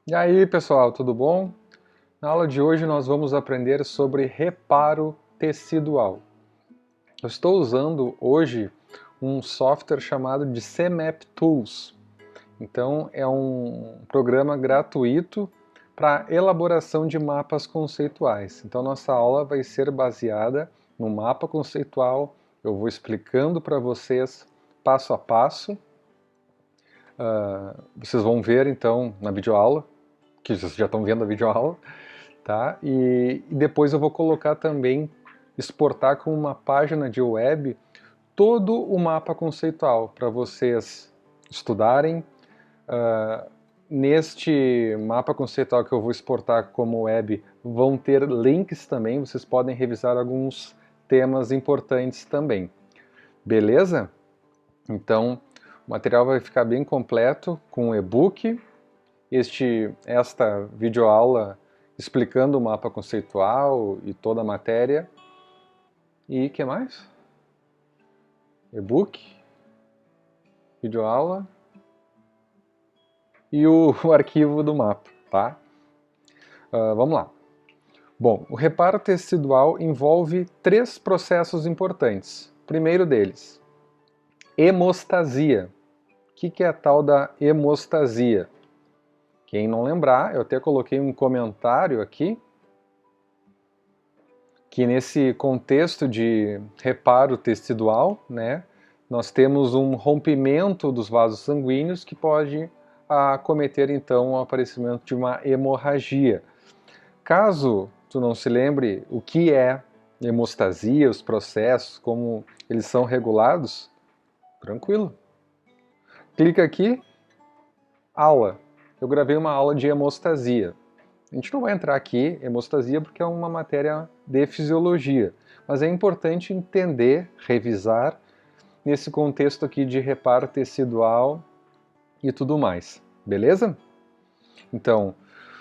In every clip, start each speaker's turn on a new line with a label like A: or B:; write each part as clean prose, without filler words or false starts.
A: E aí, pessoal, tudo bom? Na aula de hoje nós vamos aprender sobre reparo tecidual. Eu estou usando hoje um software chamado de CMap Tools. Então é um programa gratuito para elaboração de mapas conceituais. Então nossa aula vai ser baseada no mapa conceitual. Eu vou explicando para vocês passo a passo. Vocês vão ver então na videoaula, que vocês já estão vendo a videoaula, tá? E depois eu vou colocar também, exportar com uma página de web todo o mapa conceitual para vocês estudarem. Neste mapa conceitual que eu vou exportar como web vão ter links também, vocês podem revisar alguns temas importantes também. Beleza? Então o material vai ficar bem completo com um e-book, esta videoaula explicando o mapa conceitual e toda a matéria. E o que mais? E-book, videoaula e o arquivo do mapa, tá? Vamos lá. Bom, o reparo tecidual envolve 3 processos importantes. O primeiro deles, hemostasia. O que é a tal da hemostasia? Quem não lembrar, eu até coloquei um comentário aqui, que nesse contexto de reparo tecidual, né, nós temos um rompimento dos vasos sanguíneos que pode acometer então o aparecimento de uma hemorragia. Caso tu não se lembre o que é hemostasia, os processos, como eles são regulados, tranquilo. Clica aqui, aula. Eu gravei uma aula de hemostasia. A gente não vai entrar aqui em hemostasia porque é uma matéria de fisiologia, mas é importante entender, revisar nesse contexto aqui de reparo tecidual e tudo mais, beleza? Então,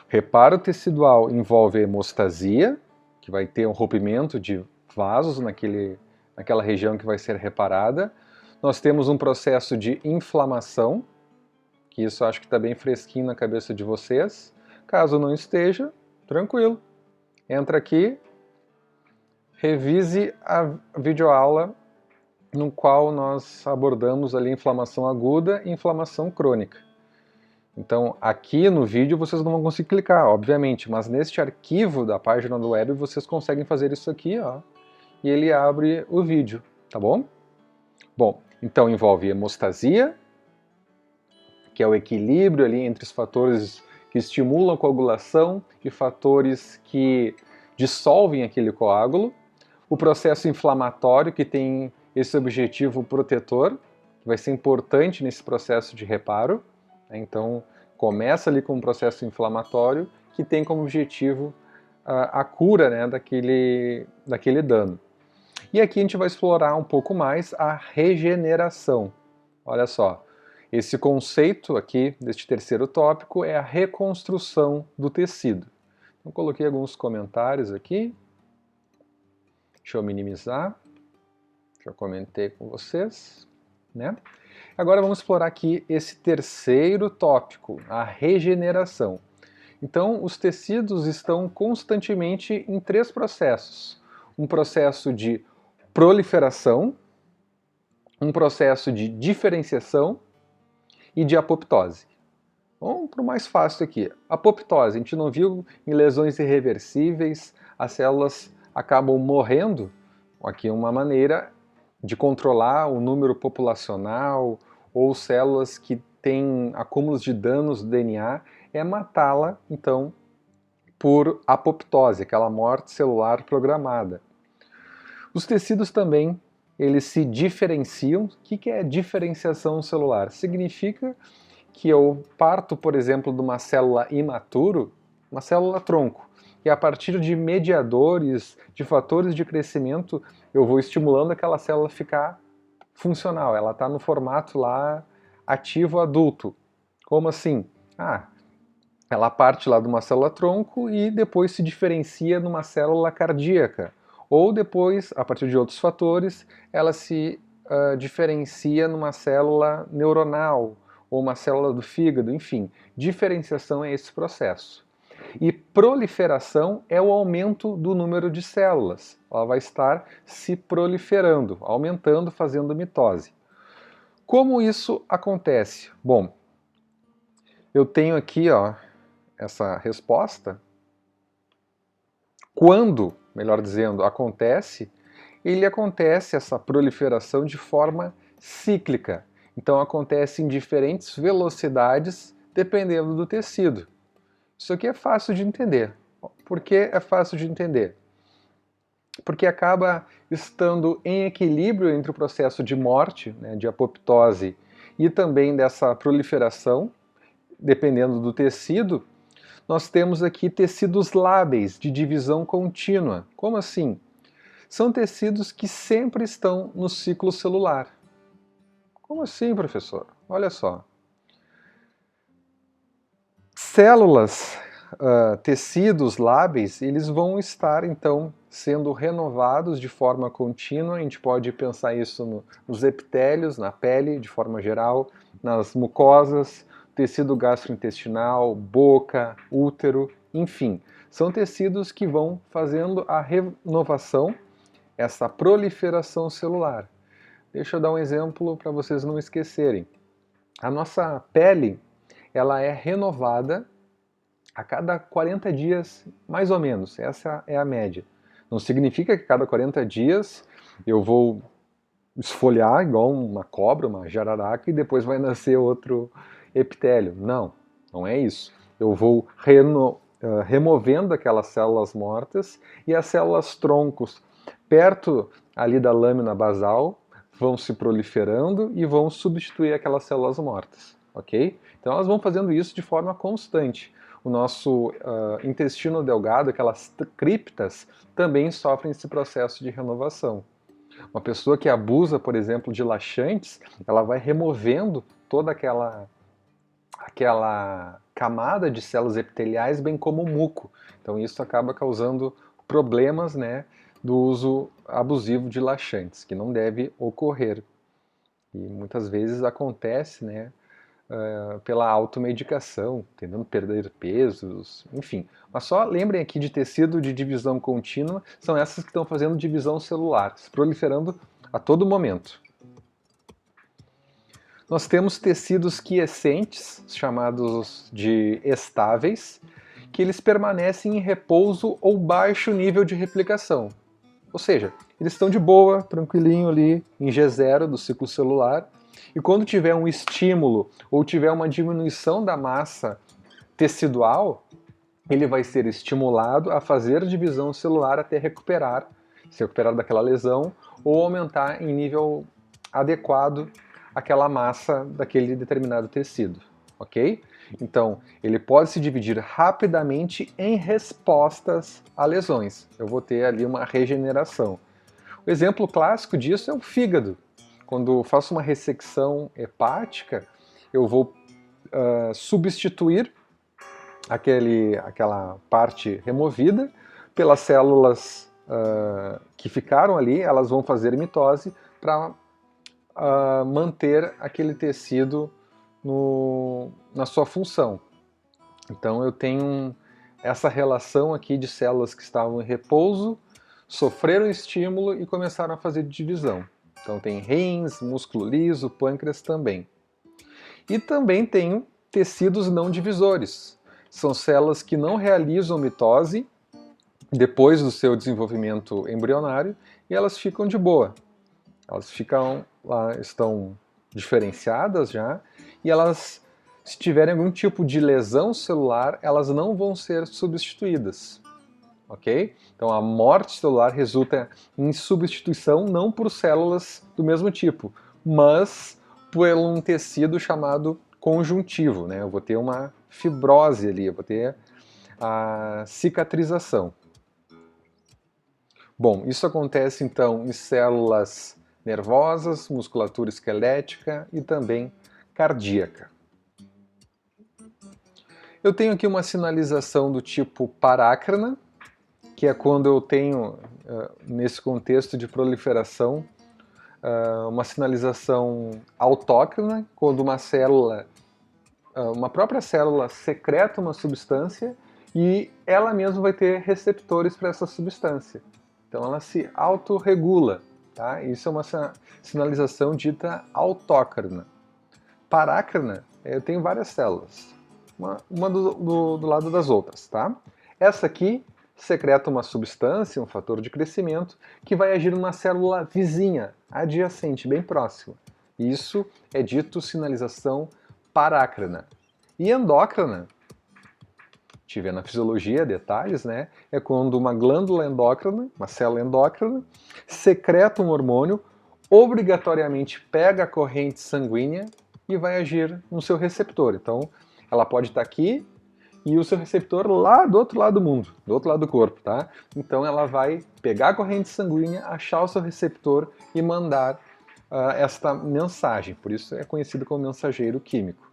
A: reparo tecidual envolve hemostasia, que vai ter um rompimento de vasos naquela região que vai ser reparada. Nós temos um processo de inflamação, que isso acho que está bem fresquinho na cabeça de vocês. Caso não esteja, tranquilo. Entra aqui, revise a videoaula no qual nós abordamos ali inflamação aguda e inflamação crônica. Então, aqui no vídeo vocês não vão conseguir clicar, obviamente, mas neste arquivo da página do web vocês conseguem fazer isso aqui, ó, e ele abre o vídeo, tá bom? Bom, então envolve hemostasia, que é o equilíbrio ali entre os fatores que estimulam a coagulação e fatores que dissolvem aquele coágulo. O processo inflamatório, que tem esse objetivo protetor, que vai ser importante nesse processo de reparo. Então, começa ali com um processo inflamatório que tem como objetivo a cura, né, daquele dano. E aqui a gente vai explorar um pouco mais a regeneração. Olha só, esse conceito aqui deste terceiro tópico é a reconstrução do tecido. Então, coloquei alguns comentários aqui. Deixa eu minimizar. Já comentei com vocês, né? Agora vamos explorar aqui esse terceiro tópico, a regeneração. Então, os tecidos estão constantemente em 3 processos. Um processo de proliferação, um processo de diferenciação e de apoptose. Vamos para o mais fácil aqui. Apoptose, a gente não viu em lesões irreversíveis, as células acabam morrendo. Aqui é uma maneira de controlar o número populacional ou células que têm acúmulos de danos do DNA, é matá-la, então, por apoptose, aquela morte celular programada. Os tecidos também, eles se diferenciam. O que é diferenciação celular? Significa que eu parto, por exemplo, de uma célula imaturo, uma célula tronco, e a partir de mediadores, de fatores de crescimento, eu vou estimulando aquela célula a ficar funcional, ela está no formato lá ativo adulto. Como assim? Ela parte lá de uma célula tronco e depois se diferencia numa célula cardíaca. Ou depois, a partir de outros fatores, ela se diferencia numa célula neuronal, ou uma célula do fígado, enfim. Diferenciação é esse processo. E proliferação é o aumento do número de células. Ela vai estar se proliferando, aumentando, fazendo mitose. Como isso acontece? Bom, eu tenho aqui essa resposta. Quando, melhor dizendo, acontece, essa proliferação de forma cíclica. Então acontece em diferentes velocidades dependendo do tecido. Isso aqui é fácil de entender. Por que é fácil de entender? Porque acaba estando em equilíbrio entre o processo de morte, né, de apoptose, e também dessa proliferação, dependendo do tecido. Nós temos aqui tecidos lábeis de divisão contínua. Como assim? São tecidos que sempre estão no ciclo celular. Como assim, professor? Olha só. Células, tecidos lábeis, eles vão estar, então, sendo renovados de forma contínua. A gente pode pensar isso nos epitélios, na pele, de forma geral, nas mucosas, tecido gastrointestinal, boca, útero, enfim. São tecidos que vão fazendo a renovação, essa proliferação celular. Deixa eu dar um exemplo para vocês não esquecerem. A nossa pele, ela é renovada a cada 40 dias, mais ou menos. Essa é a média. Não significa que a cada 40 dias eu vou esfoliar igual uma cobra, uma jararaca, e depois vai nascer outro epitélio. Não, não é isso. Eu vou removendo aquelas células mortas e as células troncos perto ali da lâmina basal vão se proliferando e vão substituir aquelas células mortas, ok? Então elas vão fazendo isso de forma constante. O nosso intestino delgado, aquelas criptas, também sofrem esse processo de renovação. Uma pessoa que abusa, por exemplo, de laxantes, ela vai removendo toda aquela camada de células epiteliais, bem como o muco. Então isso acaba causando problemas, né, do uso abusivo de laxantes, que não deve ocorrer. E muitas vezes acontece, né, pela automedicação, tentando perder pesos, enfim. Mas só lembrem aqui de tecido de divisão contínua, são essas que estão fazendo divisão celular, se proliferando a todo momento. Nós temos tecidos quiescentes, chamados de estáveis, que eles permanecem em repouso ou baixo nível de replicação. Ou seja, eles estão de boa, tranquilinho ali, em G0 do ciclo celular, e quando tiver um estímulo ou tiver uma diminuição da massa tecidual, ele vai ser estimulado a fazer divisão celular até se recuperar daquela lesão, ou aumentar em nível adequado aquela massa daquele determinado tecido, ok? Então, ele pode se dividir rapidamente em respostas a lesões. Eu vou ter ali uma regeneração. O exemplo clássico disso é o fígado. Quando eu faço uma ressecção hepática, eu vou substituir aquela parte removida pelas células que ficaram ali, elas vão fazer mitose para manter aquele tecido na sua função. Então eu tenho essa relação aqui de células que estavam em repouso, sofreram estímulo e começaram a fazer divisão. Então tem rins, músculo liso, pâncreas também. E também tenho tecidos não divisores. São células que não realizam mitose depois do seu desenvolvimento embrionário e elas ficam de boa. Elas ficam lá, estão diferenciadas já, e elas, se tiverem algum tipo de lesão celular, elas não vão ser substituídas, ok? Então a morte celular resulta em substituição não por células do mesmo tipo, mas por um tecido chamado conjuntivo, né? Eu vou ter uma fibrose ali, eu vou ter a cicatrização. Bom, isso acontece então em células nervosas, musculatura esquelética e também cardíaca. Eu tenho aqui uma sinalização do tipo parácrina, que é quando eu tenho, nesse contexto de proliferação, uma sinalização autócrina, quando uma célula uma própria célula secreta uma substância e ela mesma vai ter receptores para essa substância. Então ela se autorregula, tá? Isso é uma sinalização dita autócrina. Parácrina, eu tenho várias células, uma do lado das outras, tá? Essa aqui secreta uma substância, um fator de crescimento, que vai agir numa célula vizinha, adjacente, bem próxima. Isso é dito sinalização parácrina. E endócrina, tiver na fisiologia, detalhes, né? É quando uma glândula endócrina, uma célula endócrina, secreta um hormônio, obrigatoriamente pega a corrente sanguínea e vai agir no seu receptor. Então, ela pode estar aqui e o seu receptor lá do outro lado do mundo, do outro lado do corpo, tá? Então ela vai pegar a corrente sanguínea, achar o seu receptor e mandar esta mensagem. Por isso é conhecido como mensageiro químico.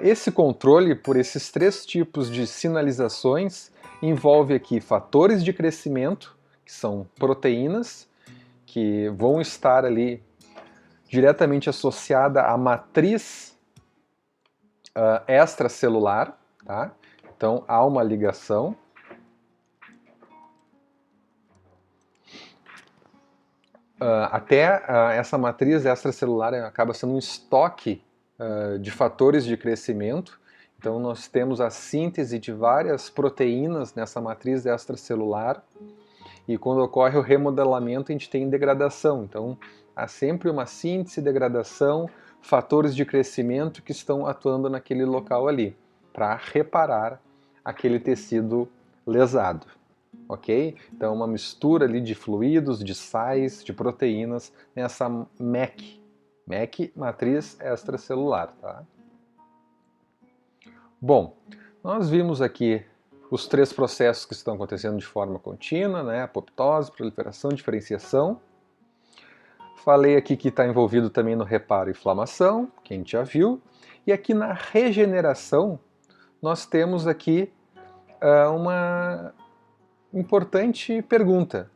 A: Esse controle por esses 3 tipos de sinalizações envolve aqui fatores de crescimento, que são proteínas, que vão estar ali diretamente associada à matriz extracelular, tá? Então há uma ligação. Essa matriz extracelular acaba sendo um estoque de fatores de crescimento. Então nós temos a síntese de várias proteínas nessa matriz extracelular e quando ocorre o remodelamento a gente tem degradação. Então há sempre uma síntese, degradação, fatores de crescimento que estão atuando naquele local ali para reparar aquele tecido lesado. Ok? Então uma mistura ali de fluidos, de sais, de proteínas nessa MEC. MEC, matriz extracelular, tá? Bom, nós vimos aqui os 3 processos que estão acontecendo de forma contínua, né? Apoptose, proliferação, diferenciação. Falei aqui que está envolvido também no reparo e inflamação, que a gente já viu. E aqui na regeneração, nós temos aqui uma importante pergunta.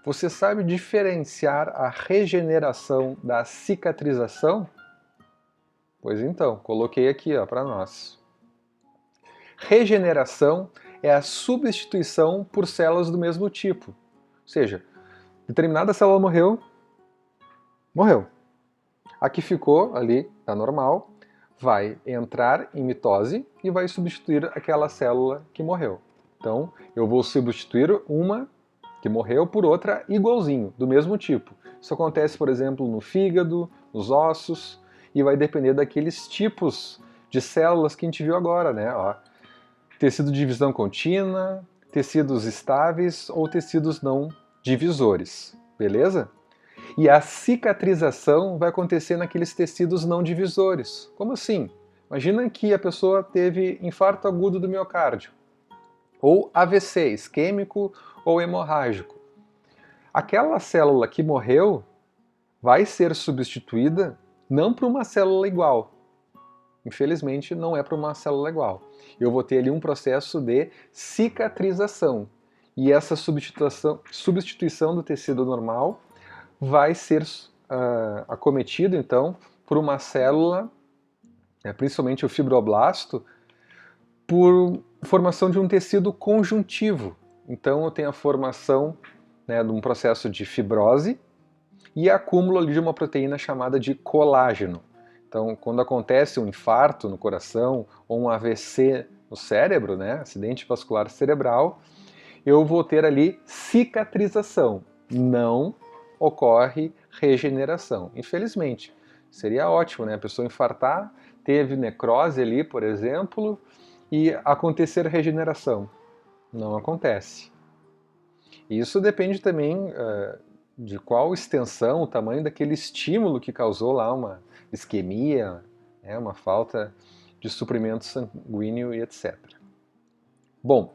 A: Você sabe diferenciar a regeneração da cicatrização? Pois então, coloquei aqui para nós. Regeneração é a substituição por células do mesmo tipo. Ou seja, determinada célula morreu, morreu. A que ficou ali, tá normal, vai entrar em mitose e vai substituir aquela célula que morreu. Então, eu vou substituir uma que morreu por outra igualzinho, do mesmo tipo. Isso acontece, por exemplo, no fígado, nos ossos, e vai depender daqueles tipos de células que a gente viu agora, né? Ó, tecido de divisão contínua, tecidos estáveis ou tecidos não divisores, beleza? E a cicatrização vai acontecer naqueles tecidos não divisores. Como assim? Imagina que a pessoa teve infarto agudo do miocárdio, ou AVC, isquêmico ou hemorrágico. Aquela célula que morreu vai ser substituída não por uma célula igual. Infelizmente, não é para uma célula igual. Eu vou ter ali um processo de cicatrização. E essa substituição do tecido normal vai ser acometido, então, por uma célula, principalmente o fibroblasto, por formação de um tecido conjuntivo. Então eu tenho a formação, né, de um processo de fibrose e acúmulo ali de uma proteína chamada de colágeno. Então quando acontece um infarto no coração ou um AVC no cérebro, né, acidente vascular cerebral, eu vou ter ali cicatrização, não ocorre regeneração. Infelizmente, seria ótimo, né, a pessoa infartar, teve necrose ali, por exemplo, e acontecer regeneração. Não acontece. Isso depende também de qual extensão, o tamanho daquele estímulo que causou lá uma isquemia, né, uma falta de suprimento sanguíneo e etc. Bom,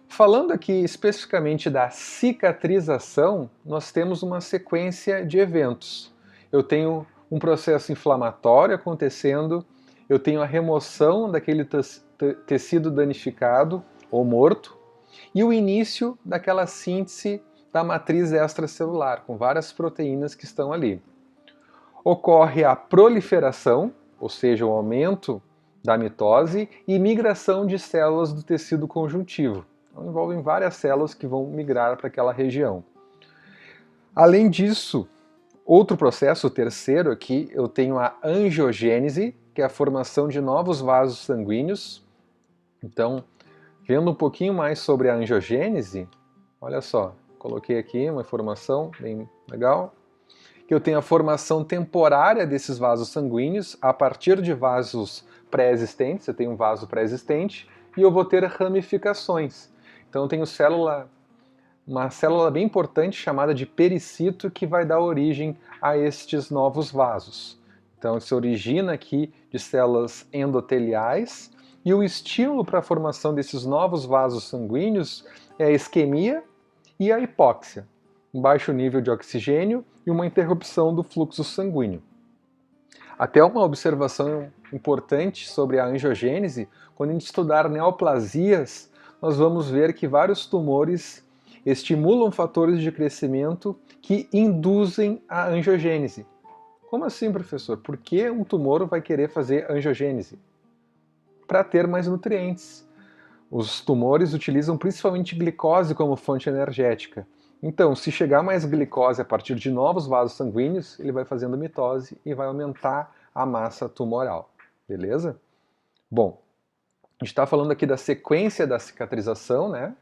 A: falando aqui especificamente da cicatrização, nós temos uma sequência de eventos. Eu tenho um processo inflamatório acontecendo, eu tenho a remoção daquele tecido danificado ou morto e o início daquela síntese da matriz extracelular, com várias proteínas que estão ali. Ocorre a proliferação, ou seja, o aumento da mitose e migração de células do tecido conjuntivo. Então, envolvem várias células que vão migrar para aquela região. Além disso, outro processo, o terceiro aqui, eu tenho a angiogênese, que é a formação de novos vasos sanguíneos. Então, vendo um pouquinho mais sobre a angiogênese, olha só, coloquei aqui uma informação bem legal, que eu tenho a formação temporária desses vasos sanguíneos a partir de vasos pré-existentes, eu tenho um vaso pré-existente, e eu vou ter ramificações. Então eu tenho uma célula bem importante chamada de pericito que vai dar origem a estes novos vasos. Então se origina aqui de células endoteliais, e o estímulo para a formação desses novos vasos sanguíneos é a isquemia e a hipóxia, um baixo nível de oxigênio e uma interrupção do fluxo sanguíneo. Até uma observação importante sobre a angiogênese, quando a gente estudar neoplasias, nós vamos ver que vários tumores estimulam fatores de crescimento que induzem a angiogênese. Como assim, professor? Por que um tumor vai querer fazer angiogênese? Para ter mais nutrientes. Os tumores utilizam principalmente glicose como fonte energética. Então, se chegar mais glicose a partir de novos vasos sanguíneos, ele vai fazendo mitose e vai aumentar a massa tumoral. Beleza? Bom, a gente está falando aqui da sequência da cicatrização, né?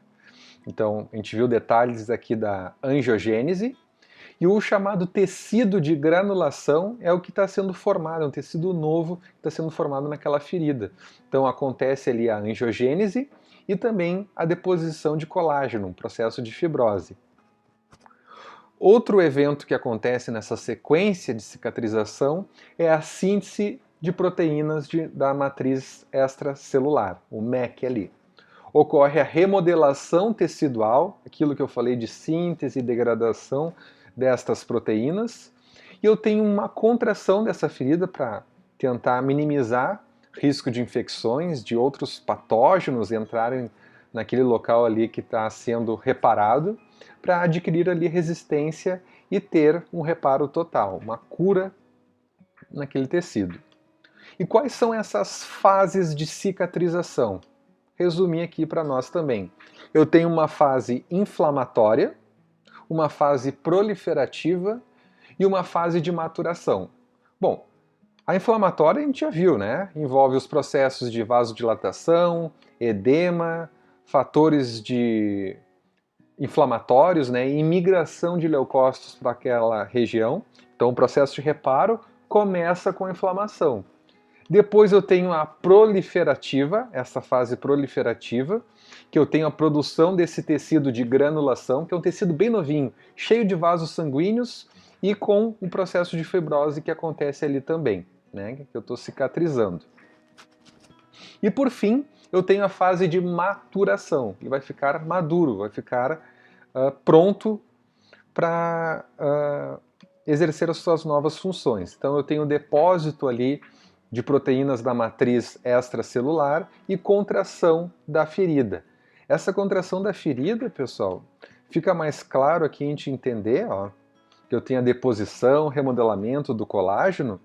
A: Então, a gente viu detalhes aqui da angiogênese. E o chamado tecido de granulação é o que está sendo formado, é um tecido novo que está sendo formado naquela ferida. Então acontece ali a angiogênese e também a deposição de colágeno, um processo de fibrose. Outro evento que acontece nessa sequência de cicatrização é a síntese de proteínas da matriz extracelular, o MEC ali. Ocorre a remodelação tecidual, aquilo que eu falei de síntese e degradação destas proteínas, e eu tenho uma contração dessa ferida para tentar minimizar risco de infecções, de outros patógenos entrarem naquele local ali que está sendo reparado, para adquirir ali resistência e ter um reparo total, uma cura naquele tecido. E quais são essas fases de cicatrização? Resumir aqui para nós também. Eu tenho uma fase inflamatória, uma fase proliferativa e uma fase de maturação. Bom, a inflamatória a gente já viu, né? Envolve os processos de vasodilatação, edema, fatores inflamatórios, né? E migração de leucócitos para aquela região. Então o processo de reparo começa com a inflamação. Depois eu tenho a proliferativa, essa fase proliferativa, que eu tenho a produção desse tecido de granulação, que é um tecido bem novinho, cheio de vasos sanguíneos e com o processo de fibrose que acontece ali também, né, que eu estou cicatrizando. E por fim, eu tenho a fase de maturação, ele vai ficar maduro, vai ficar pronto para exercer as suas novas funções. Então eu tenho o depósito ali de proteínas da matriz extracelular e contração da ferida. Essa contração da ferida, pessoal, fica mais claro aqui a gente entender, ó, que eu tenho a deposição, remodelamento do colágeno,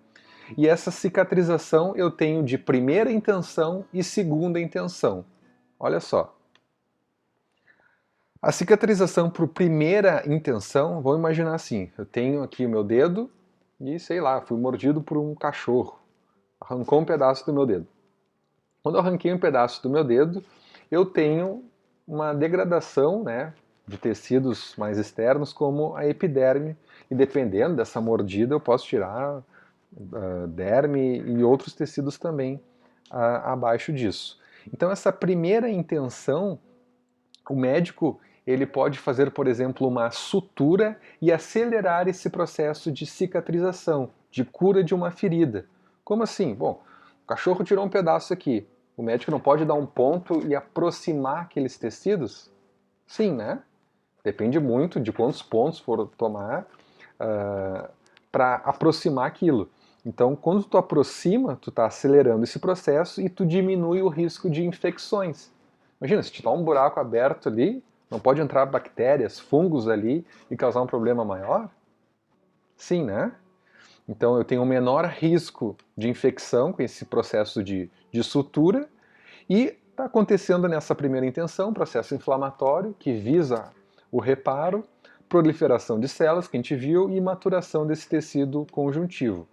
A: e essa cicatrização eu tenho de primeira intenção e segunda intenção. Olha só. A cicatrização por primeira intenção, vamos imaginar assim, eu tenho aqui o meu dedo e, sei lá, fui mordido por um cachorro. Arrancou um pedaço do meu dedo. Quando eu arranquei um pedaço do meu dedo, eu tenho uma degradação, né, de tecidos mais externos, como a epiderme, e dependendo dessa mordida eu posso tirar derme e outros tecidos também abaixo disso. Então essa primeira intenção, o médico ele pode fazer, por exemplo, uma sutura e acelerar esse processo de cicatrização, de cura de uma ferida. Como assim? Bom, o cachorro tirou um pedaço aqui. O médico não pode dar um ponto e aproximar aqueles tecidos? Sim, né? Depende muito de quantos pontos for tomar para aproximar aquilo. Então, quando tu aproxima, tu está acelerando esse processo e tu diminui o risco de infecções. Imagina, se tiver um buraco aberto ali, não pode entrar bactérias, fungos ali e causar um problema maior? Sim, né? Então eu tenho um menor risco de infecção com esse processo de sutura e está acontecendo nessa primeira intenção, processo inflamatório que visa o reparo, proliferação de células, que a gente viu, e maturação desse tecido conjuntivo.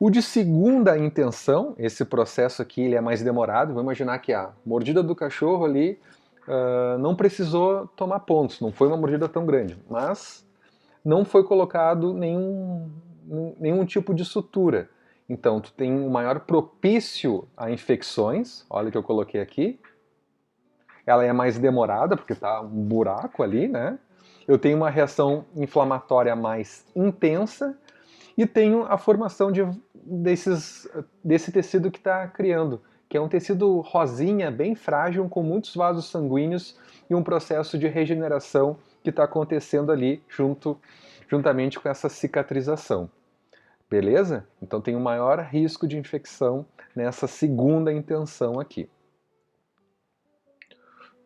A: O de segunda intenção, esse processo aqui ele é mais demorado. Vou imaginar que a mordida do cachorro ali não precisou tomar pontos, não foi uma mordida tão grande, mas não foi colocado nenhum tipo de sutura. Então, tu tem um maior propício a infecções, olha o que eu coloquei aqui. Ela é mais demorada, porque está um buraco ali, né? Eu tenho uma reação inflamatória mais intensa e tenho a formação desse tecido que está criando, que é um tecido rosinha, bem frágil, com muitos vasos sanguíneos e um processo de regeneração que está acontecendo ali juntamente com essa cicatrização. Beleza? Então tem um maior risco de infecção nessa segunda intenção aqui.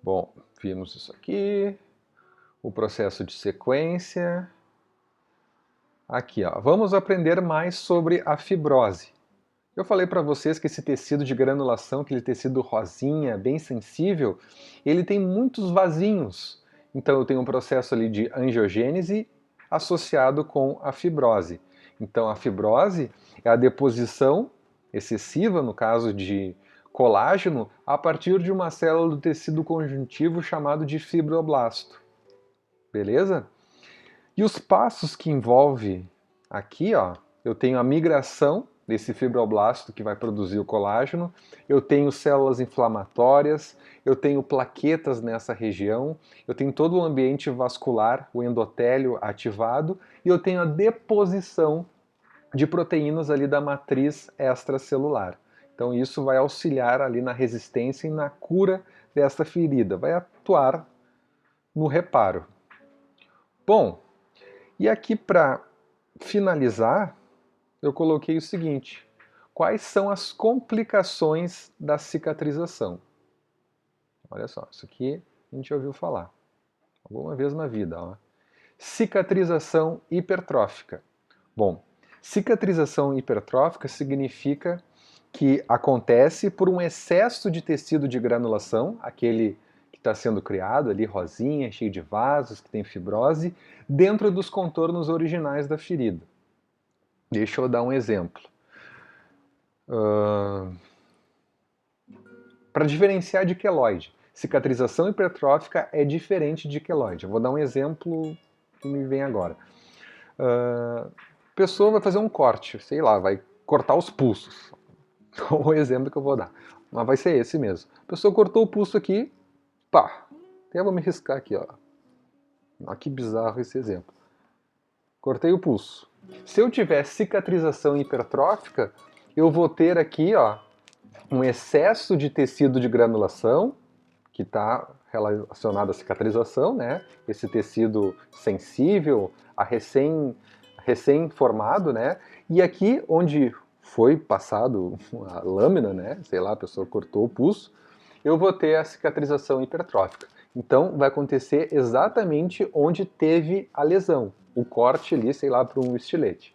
A: Bom, vimos isso aqui, o processo de sequência. Aqui, ó, vamos aprender mais sobre a fibrose. Eu falei para vocês que esse tecido de granulação, aquele tecido rosinha, bem sensível, ele tem muitos vasinhos. Então eu tenho um processo ali de angiogênese associado com a fibrose. Então a fibrose é a deposição excessiva, no caso de colágeno, a partir de uma célula do tecido conjuntivo chamado de fibroblasto. Beleza? E os passos que envolve aqui, ó, eu tenho a migração desse fibroblasto que vai produzir o colágeno, eu tenho células inflamatórias, eu tenho plaquetas nessa região, eu tenho todo o ambiente vascular, o endotélio ativado, e eu tenho a deposição de proteínas ali da matriz extracelular. Então isso vai auxiliar ali na resistência e na cura desta ferida, vai atuar no reparo. Bom, e aqui para finalizar, eu coloquei o seguinte: quais são as complicações da cicatrização? Olha só, isso aqui a gente ouviu falar alguma vez na vida. Ó. Cicatrização hipertrófica. Bom, cicatrização hipertrófica significa que acontece por um excesso de tecido de granulação, aquele que está sendo criado ali, rosinha, cheio de vasos, que tem fibrose, dentro dos contornos originais da ferida. Deixa eu dar um exemplo. Para diferenciar de queloide, cicatrização hipertrófica é diferente de queloide. Eu vou dar um exemplo que me vem agora. A pessoa vai fazer um corte, sei lá, vai cortar os pulsos. O exemplo que eu vou dar. Mas vai ser esse mesmo. A pessoa cortou o pulso aqui, pá. Até vou me riscar aqui, ó. Olha que bizarro esse exemplo. Cortei o pulso. Se eu tiver cicatrização hipertrófica, eu vou ter aqui, ó, um excesso de tecido de granulação, que está relacionado à cicatrização, né? Esse tecido sensível, a recém-formado, né? E aqui onde foi passado a lâmina, né? Sei lá, a pessoa cortou o pulso, eu vou ter a cicatrização hipertrófica. Então vai acontecer exatamente onde teve a lesão, o corte ali, sei lá, para um estilete,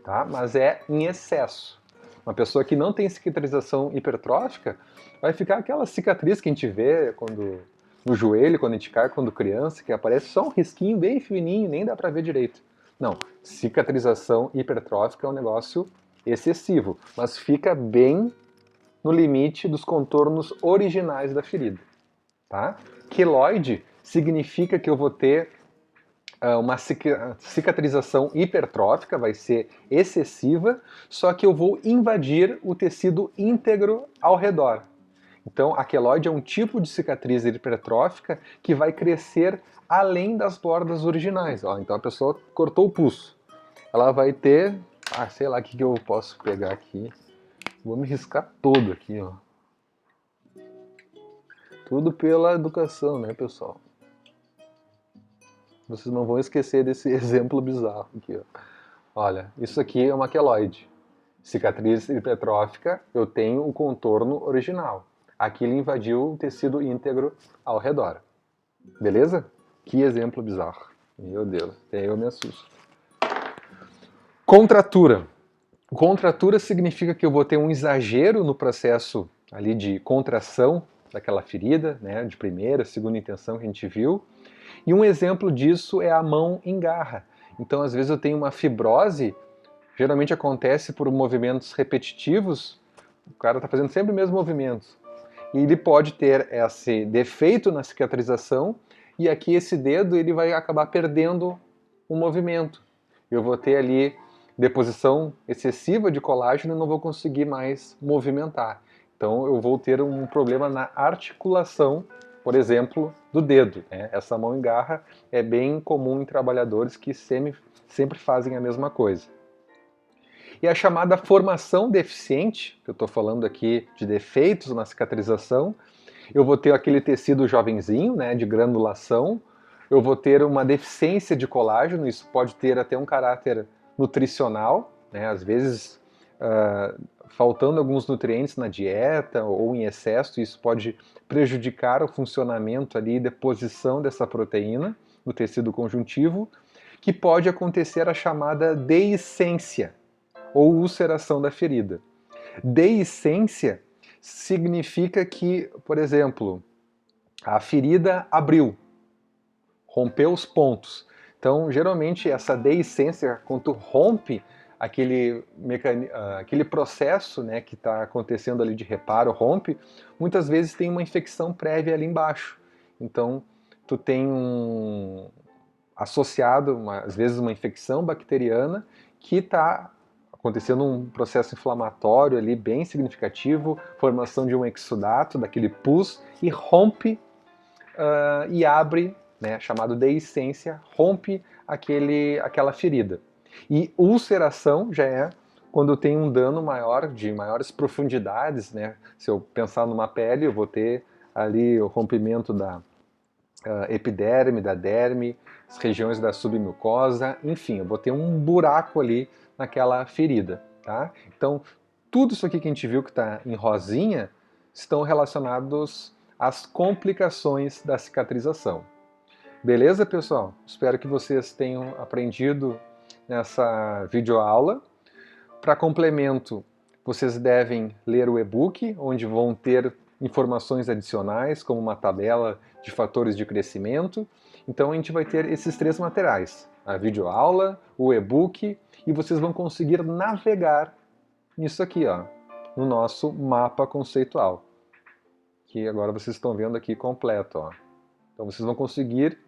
A: tá? Mas é em excesso. Uma pessoa que não tem cicatrização hipertrófica vai ficar aquela cicatriz que a gente vê no joelho, quando a gente cai, quando criança, que aparece só um risquinho bem fininho, nem dá para ver direito. Não, cicatrização hipertrófica é um negócio excessivo, mas fica bem no limite dos contornos originais da ferida. Tá? Queloide significa que eu vou ter uma cicatrização hipertrófica, vai ser excessiva, só que eu vou invadir o tecido íntegro ao redor. Então, a queloide é um tipo de cicatriz hipertrófica que vai crescer além das bordas originais. Ó, então, a pessoa cortou o pulso. Ela vai ter... sei lá o que eu posso pegar aqui. Vou me riscar todo aqui, ó. Tudo pela educação, né, pessoal? Vocês não vão esquecer desse exemplo bizarro aqui, ó. Olha, isso aqui é uma queloide. Cicatriz hipertrófica, eu tenho o contorno original. Aqui ele invadiu o tecido íntegro ao redor. Beleza? Que exemplo bizarro. Meu Deus, até eu me assusto. Contratura. Contratura significa que eu vou ter um exagero no processo ali de contração daquela ferida, né, de primeira, segunda intenção que a gente viu. E um exemplo disso é a mão em garra. Então, às vezes eu tenho uma fibrose, geralmente acontece por movimentos repetitivos, o cara está fazendo sempre o mesmo movimento. E ele pode ter esse defeito na cicatrização, e aqui esse dedo ele vai acabar perdendo o movimento. Eu vou ter ali deposição excessiva de colágeno e não vou conseguir mais movimentar. Então eu vou ter um problema na articulação, por exemplo, do dedo. Essa mão em garra é bem comum em trabalhadores que sempre fazem a mesma coisa. E a chamada formação deficiente, que eu estou falando aqui de defeitos na cicatrização, eu vou ter aquele tecido jovenzinho, né, de granulação, eu vou ter uma deficiência de colágeno, isso pode ter até um caráter nutricional, né, às vezes faltando alguns nutrientes na dieta ou em excesso, isso pode prejudicar o funcionamento ali e deposição dessa proteína no tecido conjuntivo, que pode acontecer a chamada deiscência, ou ulceração da ferida. Deiscência significa que, por exemplo, a ferida abriu, rompeu os pontos. Então, geralmente, essa deiscência, quando rompe aquele processo, né, que está acontecendo ali de reparo, rompe, muitas vezes tem uma infecção prévia ali embaixo. Então, tu tem associado, às vezes, uma infecção bacteriana que está acontecendo um processo inflamatório ali bem significativo, formação de um exudato, daquele pus, e rompe e abre, né, chamado deiscência, rompe aquela ferida. E ulceração já é quando tem um dano maior, de maiores profundidades, né? Se eu pensar numa pele, eu vou ter ali o rompimento da epiderme, da derme, as regiões da submucosa, enfim, eu vou ter um buraco ali naquela ferida, tá? Então, tudo isso aqui que a gente viu que está em rosinha estão relacionados às complicações da cicatrização. Beleza, pessoal? Espero que vocês tenham aprendido nessa videoaula. Para complemento, vocês devem ler o e-book, onde vão ter informações adicionais, como uma tabela de fatores de crescimento. Então a gente vai ter esses 3 materiais, a videoaula, o e-book, e vocês vão conseguir navegar nisso aqui, ó, no nosso mapa conceitual, que agora vocês estão vendo aqui completo. Ó. Então vocês vão conseguir,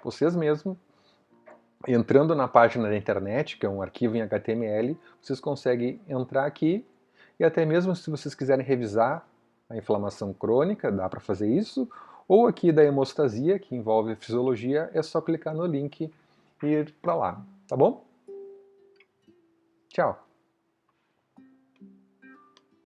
A: vocês mesmos, entrando na página da internet, que é um arquivo em HTML, vocês conseguem entrar aqui e até mesmo se vocês quiserem revisar a inflamação crônica, dá para fazer isso, ou aqui da hemostasia, que envolve fisiologia, é só clicar no link e ir para lá, tá bom? Tchau!